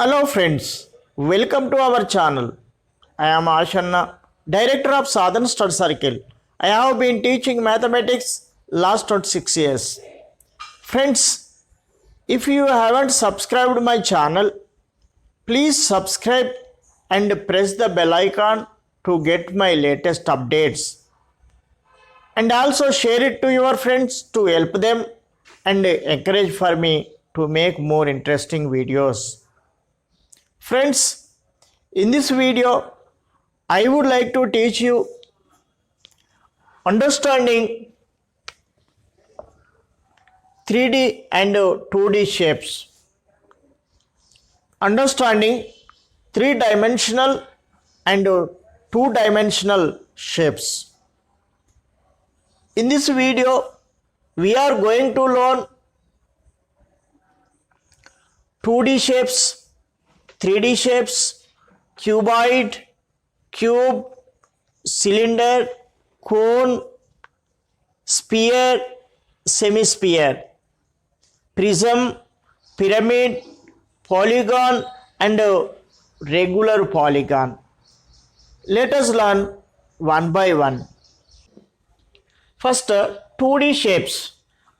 Hello friends, welcome to our channel. I am Ashanna, Director of Sadhana Study Circle. I have been teaching mathematics last 6 years. Friends, if you haven't subscribed my channel, please subscribe and press the bell icon to get my latest updates. And also share it to your friends to help them and encourage for me to make more interesting videos. Friends, in this video, I would like to teach you understanding 3D and 2D shapes. Understanding three-dimensional and two-dimensional shapes. In this video, we are going to learn 2D shapes, 3D shapes, cuboid, cube, cylinder, cone, sphere, semisphere, prism, pyramid, polygon and regular polygon. Let us learn one by one. First, 2D shapes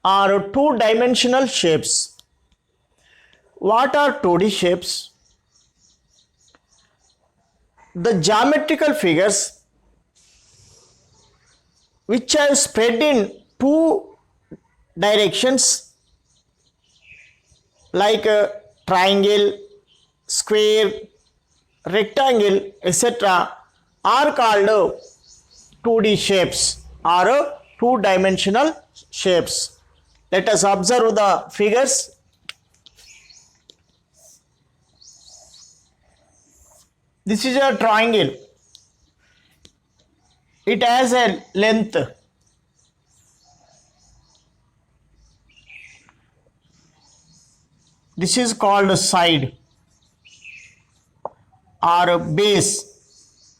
are two-dimensional shapes. What are 2D shapes? The geometrical figures which are spread in two directions like a triangle, square, rectangle, etc. are called 2D shapes or two-dimensional shapes. Let us observe the figures. This is a triangle. It has a length. This is called a side or a base.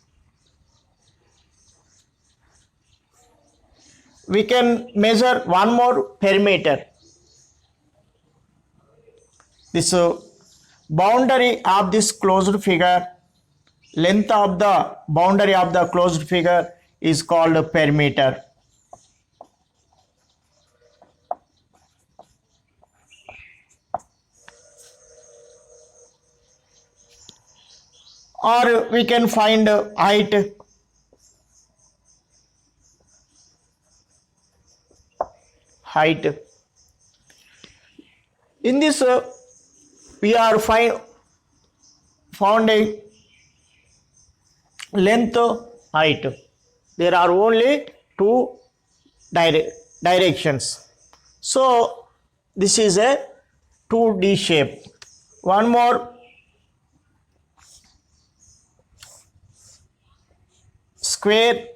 We can measure one more perimeter. This boundary of this closed figure, length of the boundary of the closed figure is called a perimeter. Or we can find height. In this, we are found a length, height. There are only two directions. So this is a 2D shape. One more, square.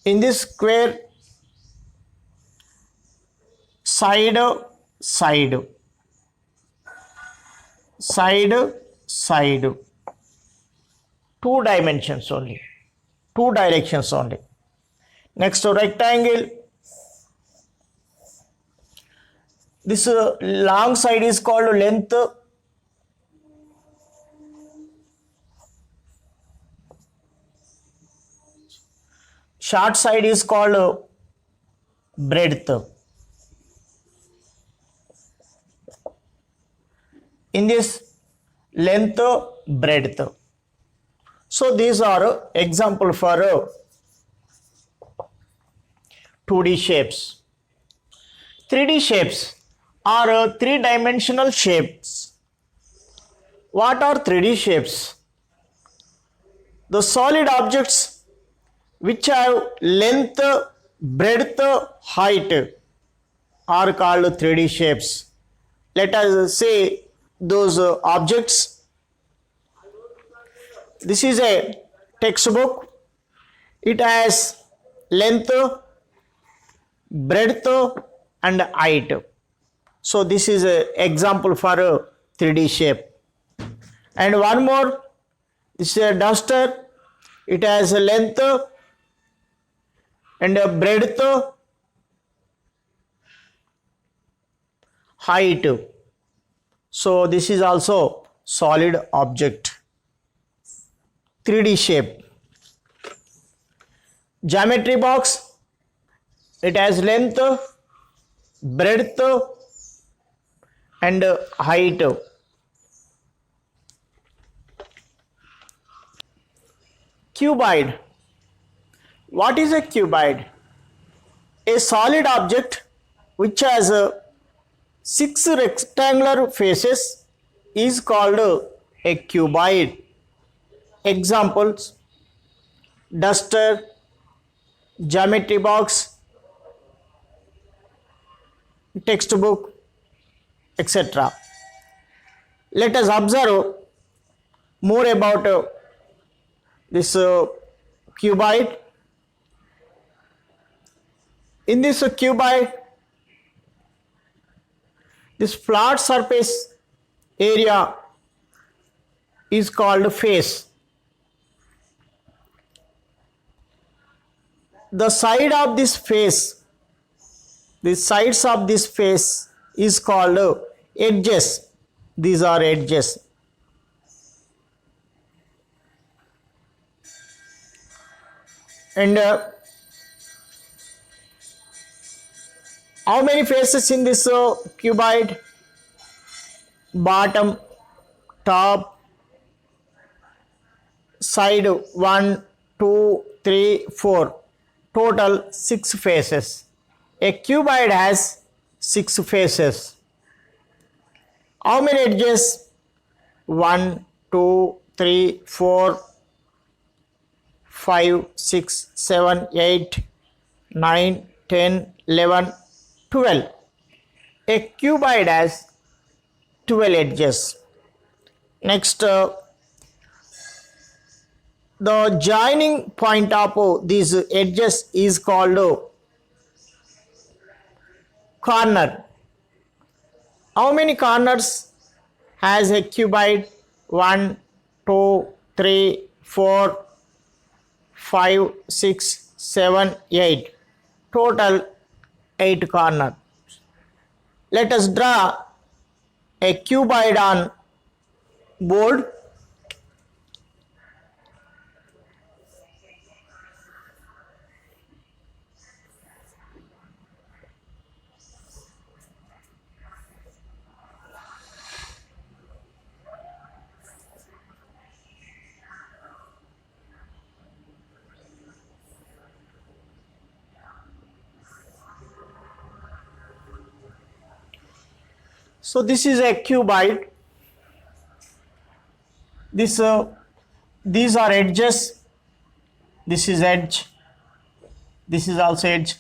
In this square, side, two dimensions only, two directions only. Next, rectangle. This long side is called length. Short side is called breadth. In this, length, breadth. So these are example for 2D shapes. 3D shapes are three-dimensional shapes. What are 3D shapes? The solid objects which have length, breadth, height are called 3D shapes. Let us say those objects. This is a textbook. It has length, breadth and height. So this is an example for a 3D shape. And one more, this is a duster. It has a length and a breadth, height. So this is also solid object. 3D shape. Geometry box, it has length, breadth and height. Cuboid. What is a cuboid? A solid object which has 6 rectangular faces is called a cuboid. Examples: duster, geometry box, textbook, etc. Let us observe more about this cuboid. In this cuboid, this flat surface area is called face. The side of this face, the sides of this face is called edges. These are edges. And how many faces in this cuboid? Bottom, top, side 1, 2, 3, 4. Total 6 faces. A cuboid has 6 faces. How many edges? 1, 2, 3, 4, 5, 6, 7, 8, 9, 10, 11, 12. A cuboid has 12 edges. Next, the joining point of these edges is called corner. How many corners has a cuboid? 1, 2, 3, 4, 5, 6, 7, 8. Total 8 corners. Let us draw a cuboid on board. So this is a cuboid. These are edges. This is edge. This is also edge.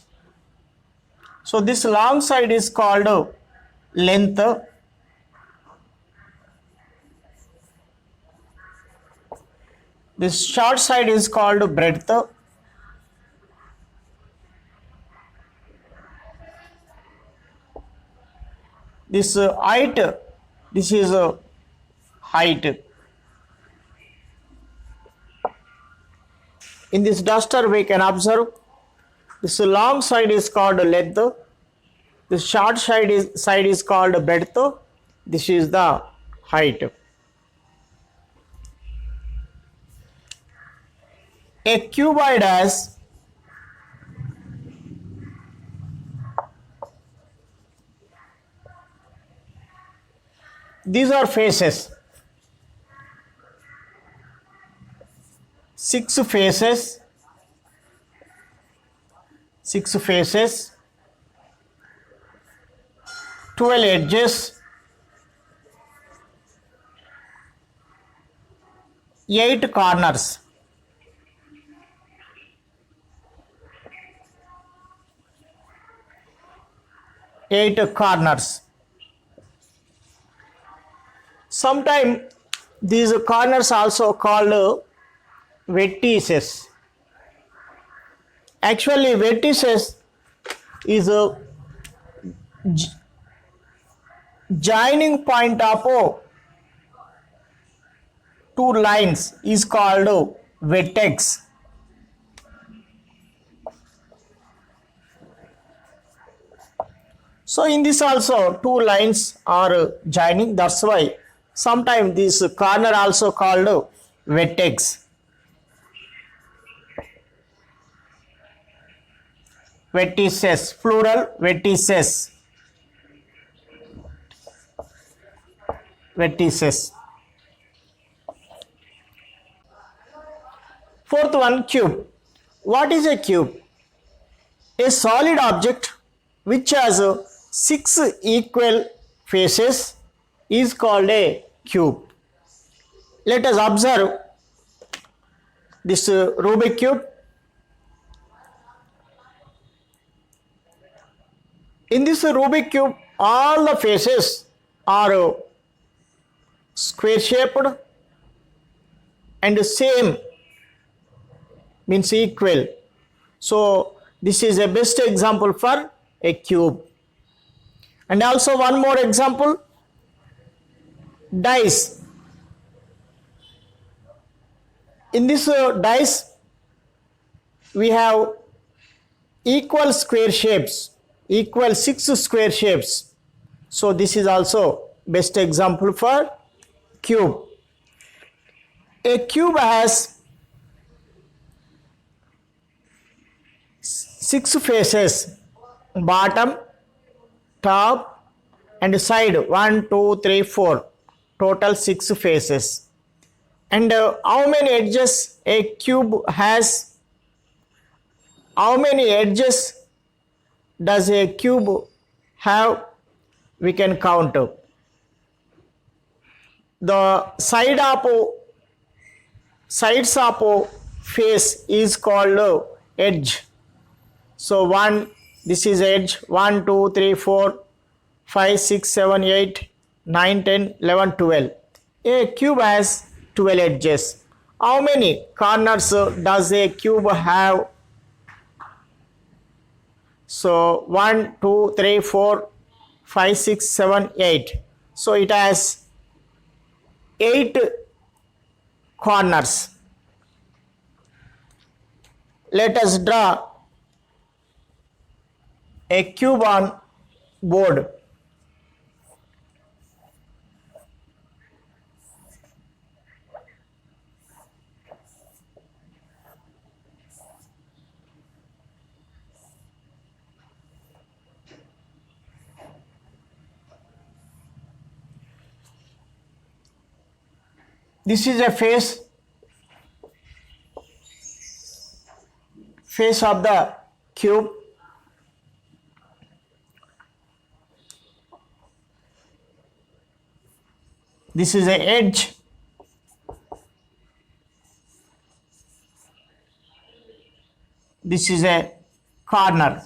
So this long side is called length. This short side is called breadth. This height, this is height. In this duster we can observe this long side is called length, this short side is called breadth, this is the height. A cuboid has these are faces. 6 faces. 6 faces. 12 edges. 8 corners. 8 corners. Sometimes these corners also called vertices. Actually vertices is a joining point of 2 lines is called vertex. So in this also two lines are joining, that's why sometimes this corner also called vertex. Vertices, plural vertices. Vertices. Fourth one, cube. What is a cube? A solid object which has 6 equal faces is called a cube. Let us observe this Rubik cube. In this Rubik cube, all the faces are square shaped and same, means equal. So this is a best example for a cube. And also one more example, dice. In this dice we have equal square shapes, equal 6 square shapes. So this is also best example for cube. A cube has 6 faces, bottom, top and side, 1 2 3 4, total 6 faces. And how many edges a cube has? How many edges does a cube have? We can count. The sides of face is called edge. So this is edge, 1 2 3 4 5 6 7 8 9 10 11 12. A cube has 12 edges. How many corners does a cube have? So 1 2 3 4 5 6 7 8. So it has 8 corners. Let us draw a cube on board. This is a face of the cube. This is an edge. This is a corner.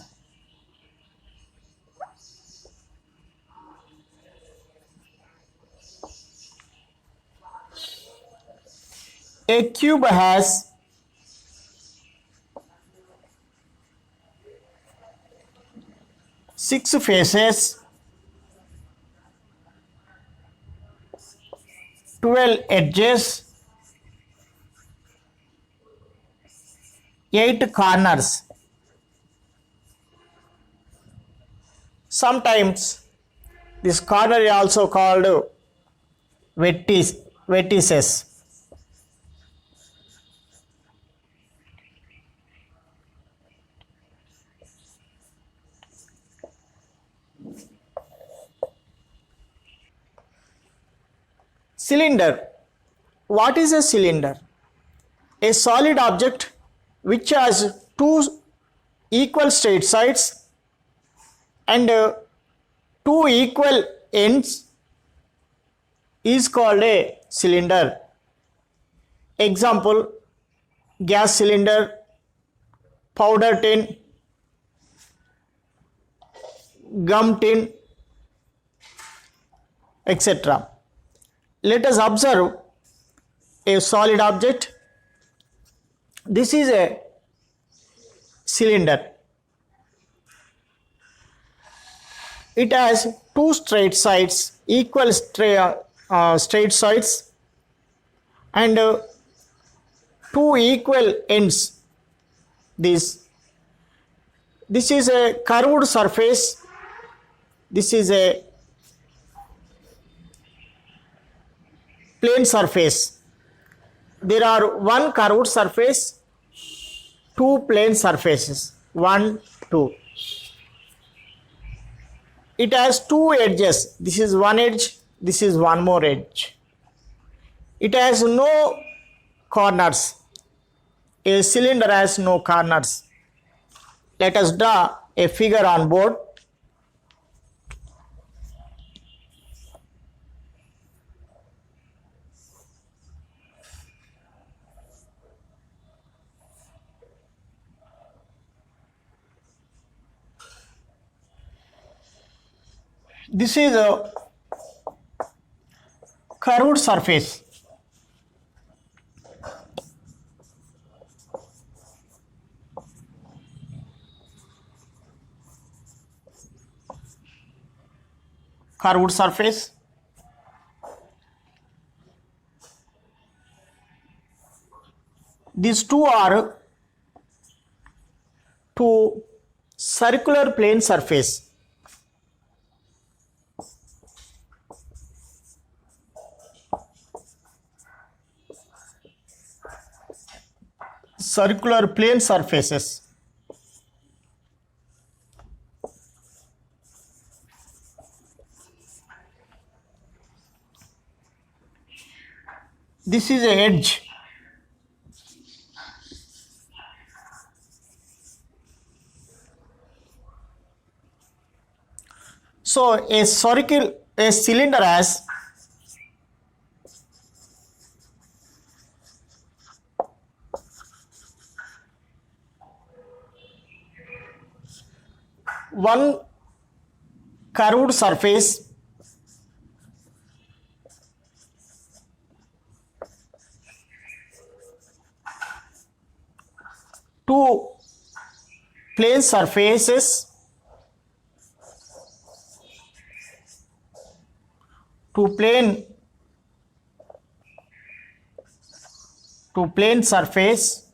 A cube has 6 faces, 12 edges, 8 corners. Sometimes this corner is also called vertices. Cylinder. What is a cylinder? A solid object which has 2 equal straight sides and 2 equal ends is called a cylinder. Example, gas cylinder, powder tin, gum tin, etc. Let us observe a solid object. This is a cylinder. It has 2 straight sides, equal straight sides and 2 equal ends. This is a curved surface This is a plane surface. There are one curved surface, two plane surfaces. 1, 2. It has two edges. This is one edge, this is one more edge. It has no corners. A cylinder has no corners. Let us draw a figure on board. This is a curved surface. Curved surface. These two are two circular plane surface. Circular plane surfaces. This is an edge. So a cylinder has one curved surface, two plane surfaces, two plane surfaces,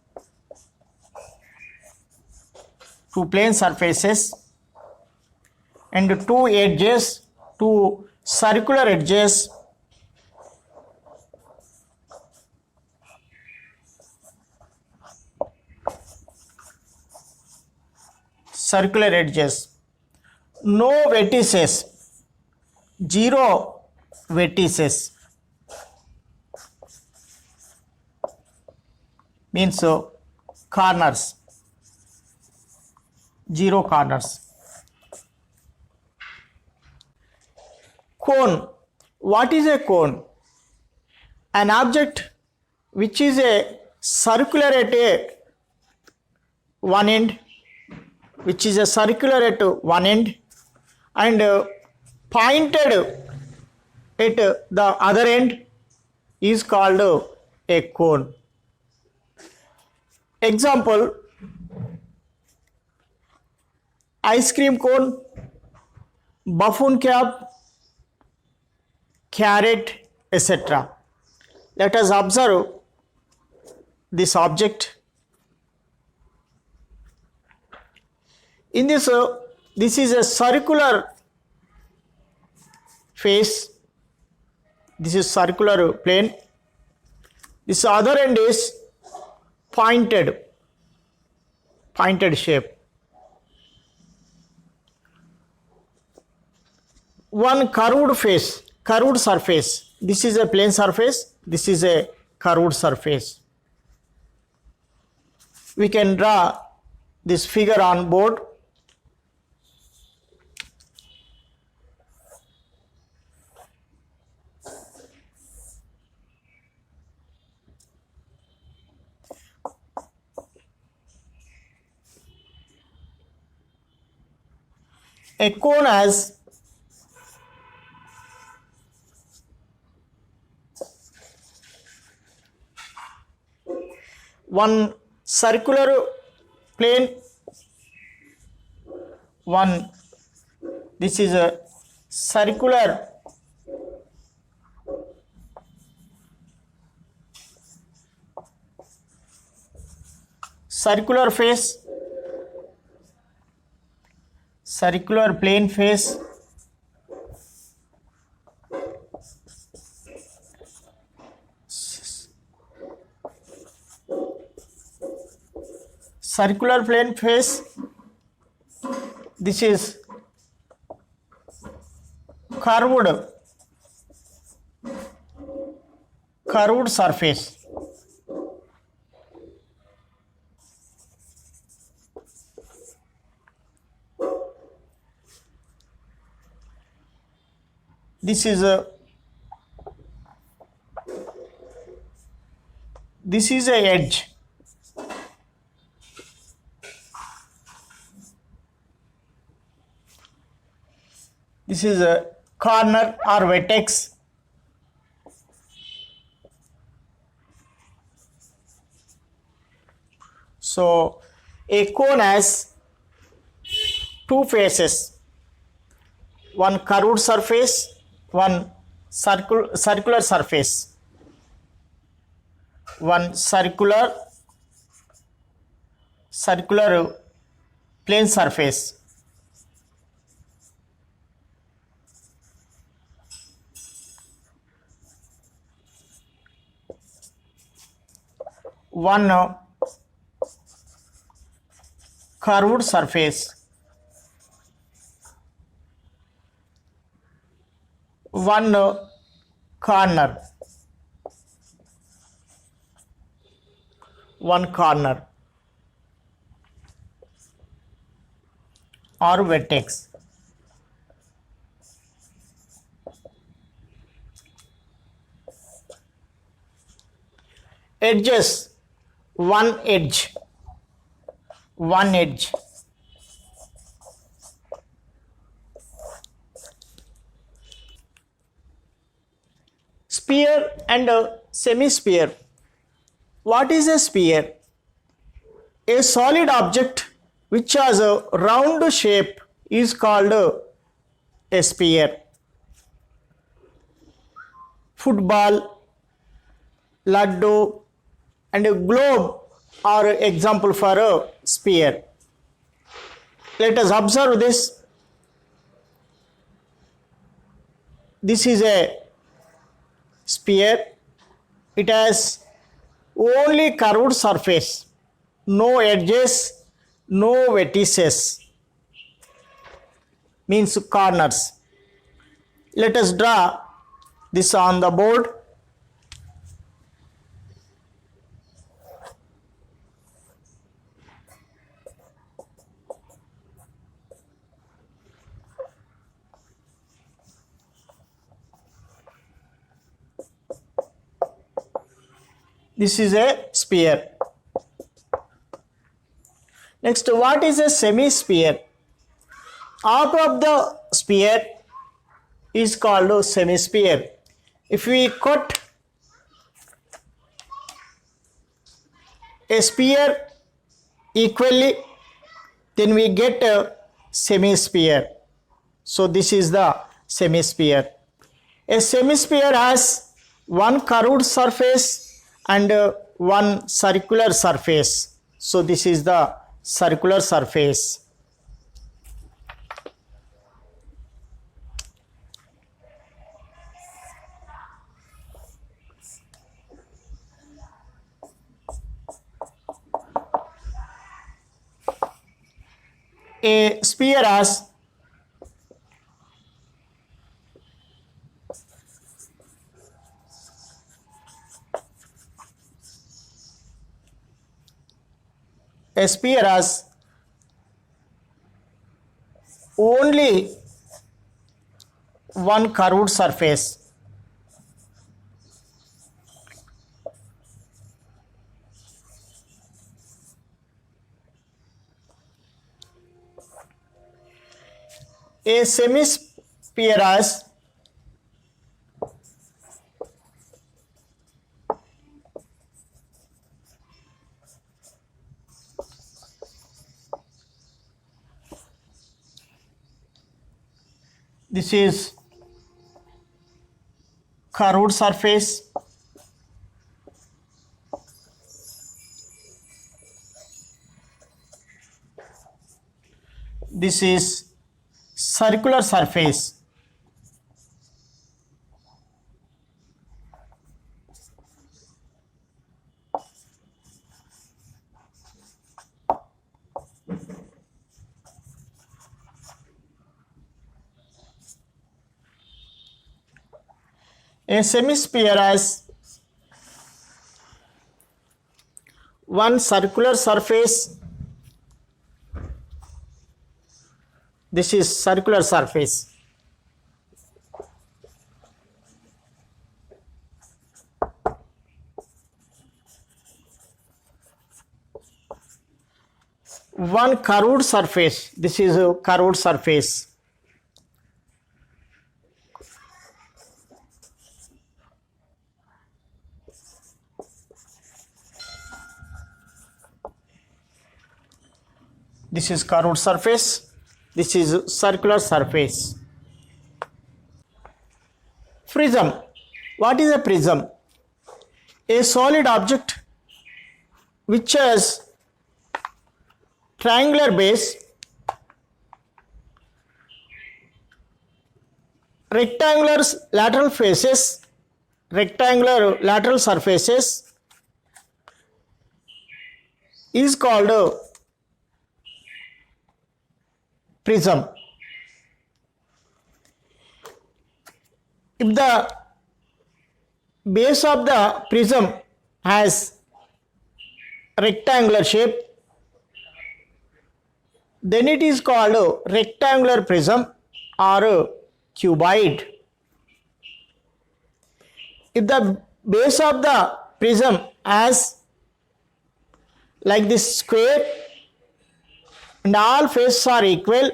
and two edges, two circular edges, no vertices, zero vertices, means corners, zero corners. Cone. What is a cone? An object which is a circular at one end, and pointed at the other end is called a cone. Example: ice cream cone, buffoon cap, carrot, etc. Let us observe this object. In this, this is a circular face. This is circular plane. This other end is pointed shape. One curved surface. This is a plane surface. This is a curved surface. We can draw this figure on board. A cone has one circular plane, this is a circular face, circular plane face, circular plane face. This is curved surface. This is a edge. This is a corner or vertex. So a cone has two faces, one curved surface, one circular surface, one circular plane surface. One curved surface, one corner, or vertex. Edges, one edge. Sphere and semi-sphere. What is a sphere? A solid object which has a round shape is called a sphere. Football, laddu, and a globe are example for a sphere. Let us observe this. This is a sphere. It has only curved surface, no edges, no vertices, means corners. Let us draw this on the board. This is a sphere. Next, what is a semi-sphere? Half of the sphere is called a semi-sphere. If we cut a sphere equally, then we get a semi-sphere. So this is the semi-sphere. A semi-sphere has one curved surface and one circular surface. So this is the circular surface. A sphere has only one curved surface. A semi-sphere has this is curved surface, this is circular surface, A semisphere has one circular surface. This is circular surface. One curved surface. This is a curved surface. This is curved surface. This is circular surface. Prism. What is a prism? A solid object which has triangular base, rectangular lateral faces, rectangular lateral surfaces is called a prism. If the base of the prism has rectangular shape, then it is called a rectangular prism or a cuboid. If the base of the prism has like this square and all faces are equal,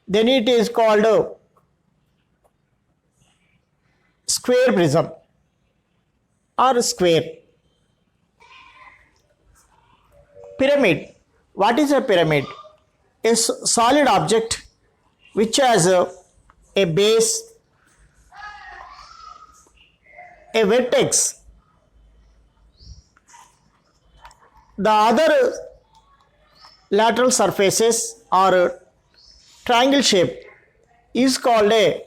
then it is called a square prism or square. Pyramid. What is a pyramid? A solid object which has a base, a vertex. The other lateral surfaces or triangle shape is called a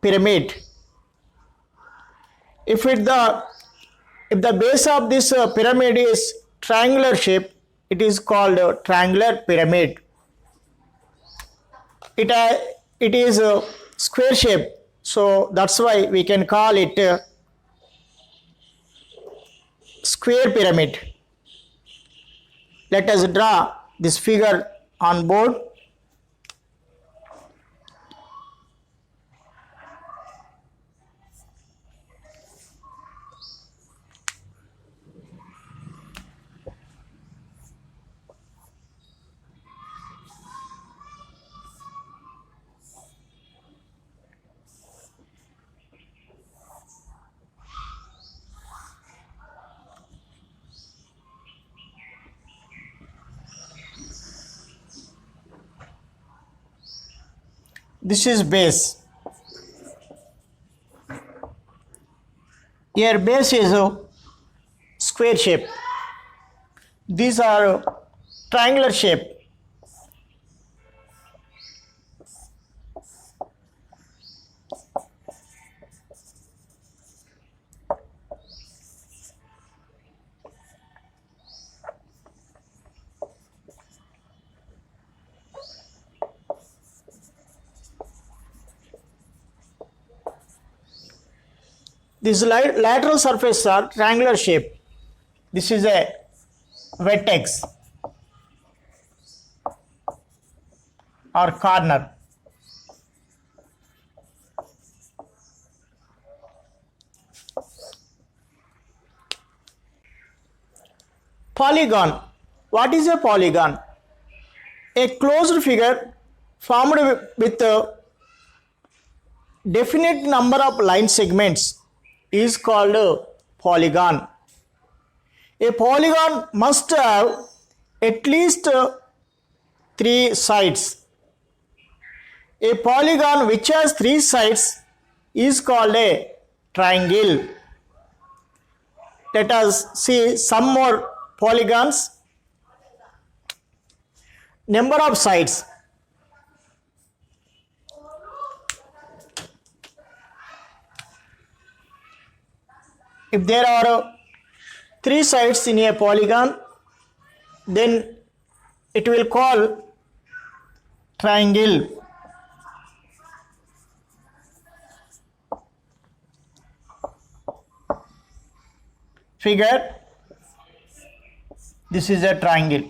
pyramid. If the base of this pyramid is triangular shape, it is called a triangular pyramid. It is a square shape, so that's why we can call it a square pyramid. Let us draw this figure on board. This is base. Here base is a square shape. These are triangular shape. These lateral surfaces are triangular shape. This is a vertex or corner. Polygon. What is a polygon? A closed figure formed with a definite number of line segments is called a polygon. A polygon must have at least 3 sides. A polygon which has 3 sides is called a triangle. Let us see some more polygons. Number of sides. If there are 3 sides in a polygon, then it will call triangle. figure. This is a triangle.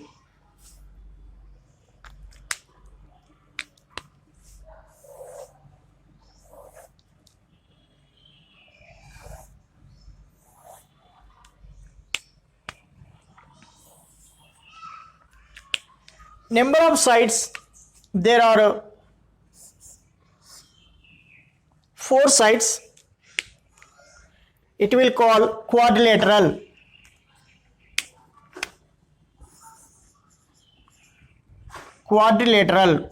Number of sides, there are 4 sides. It will call quadrilateral. Quadrilateral.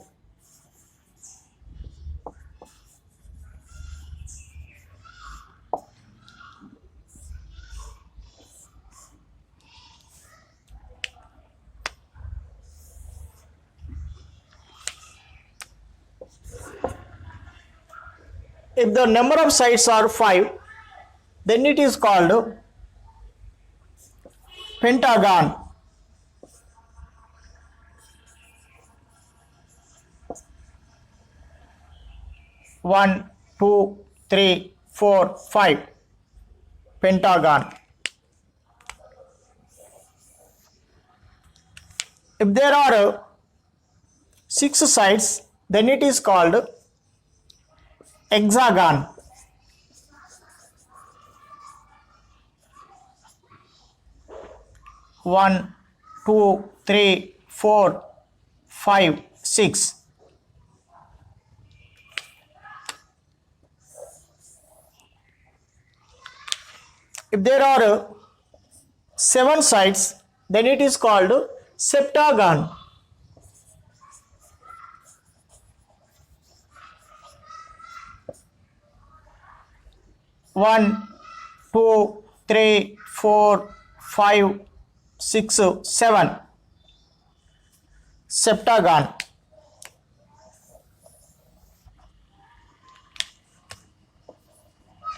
If the number of sides are 5, then it is called pentagon. One, 2, 3, 4, 5. Pentagon. If there are 6 sides, then it is called hexagon. One, 2, 3, 4, 5, 6. If there are 7 sides, then it is called septagon. One, 2, 3, 4, 5, 6, 7. Septagon.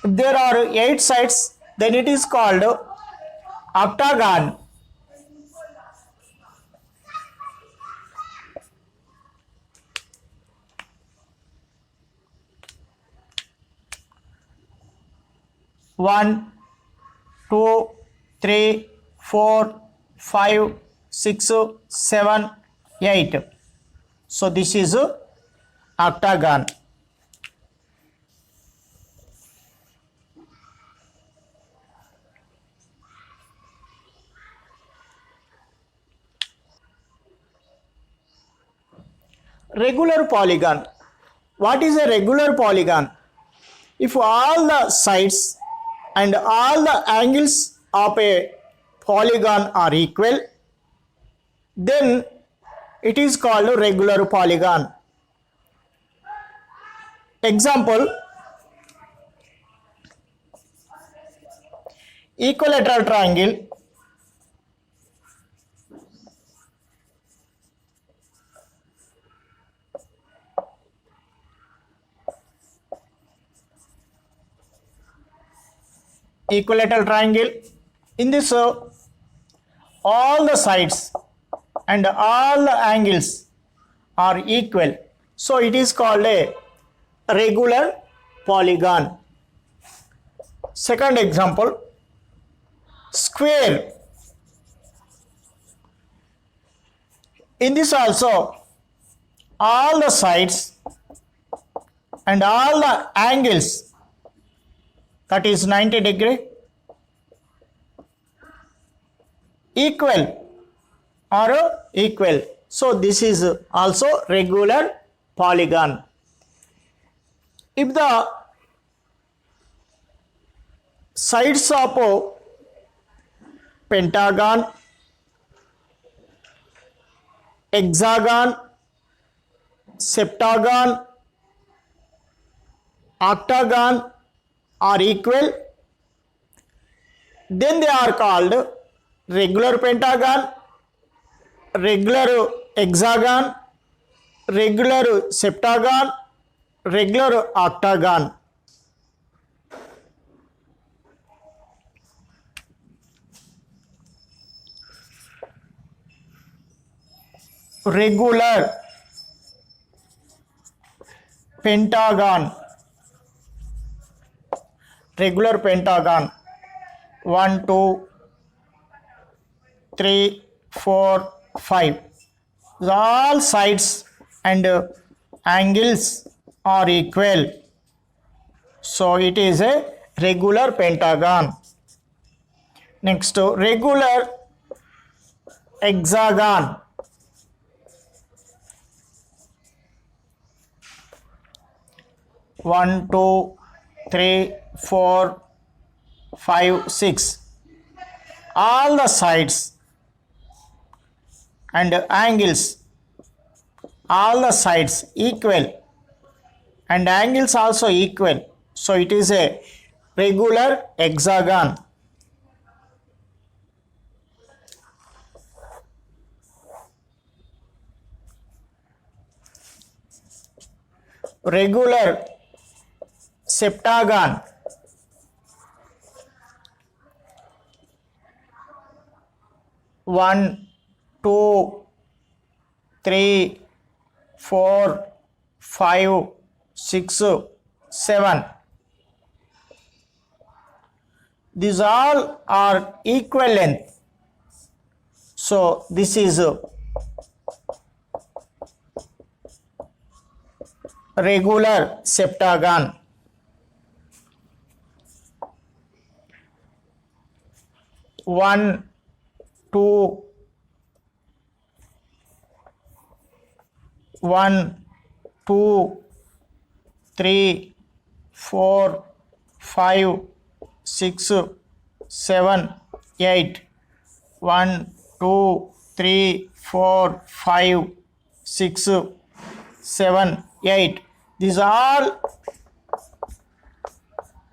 If there are 8 sides, then it is called octagon. One, 2, 3, 4, 5, 6, 7, 8. So this is octagon. Regular polygon. What is a regular polygon? If all the sides and all the angles of a polygon are equal, then it is called a regular polygon. Example, equilateral triangle. Equilateral triangle. In this, all the sides and all the angles are equal. So it is called a regular polygon. Second example, square. In this also, all the sides and all the angles, that is 90 degree, equal or equal. So this is also regular polygon. If the sides of pentagon, hexagon, septagon, octagon are equal, then they are called regular pentagon, regular hexagon, regular septagon, regular octagon. Regular pentagon. Regular pentagon. 1, 2, 3, 4, 5. All sides and angles are equal. So it is a regular pentagon. Next, regular hexagon. 1, 2, 3, 4, 5, 6. All the sides and angles, all the sides equal and angles also equal. So it is a regular hexagon. Regular septagon. 1, 2, 3, 4, 5, 6, 7. These all are equal length. So this is regular septagon. One, two, 1, 2, 3, 4, 5, 6, 7, 8. 1, 2, 3, 4, 5, 6, 7, 8. These all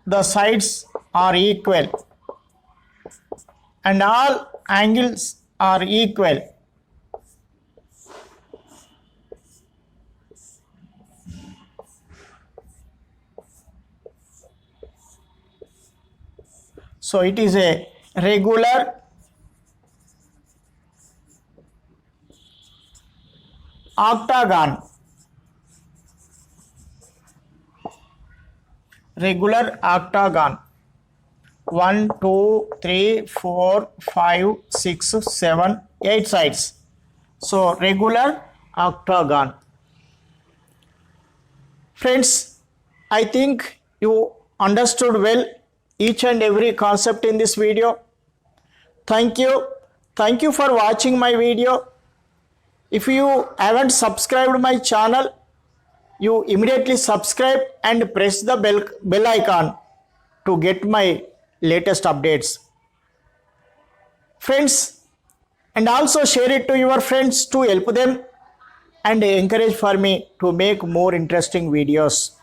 the sides are equal and all angles are equal. So it is a regular octagon. Regular octagon. 1, 2, 3, 4, 5, 6, 7, 8 sides. So regular octagon. Friends, I think you understood well each and every concept in this video. Thank you. Thank you for watching my video. If you haven't subscribed my channel, you immediately subscribe and press the bell icon to get my latest updates. Friends, and also share it to your friends to help them and encourage for me to make more interesting videos.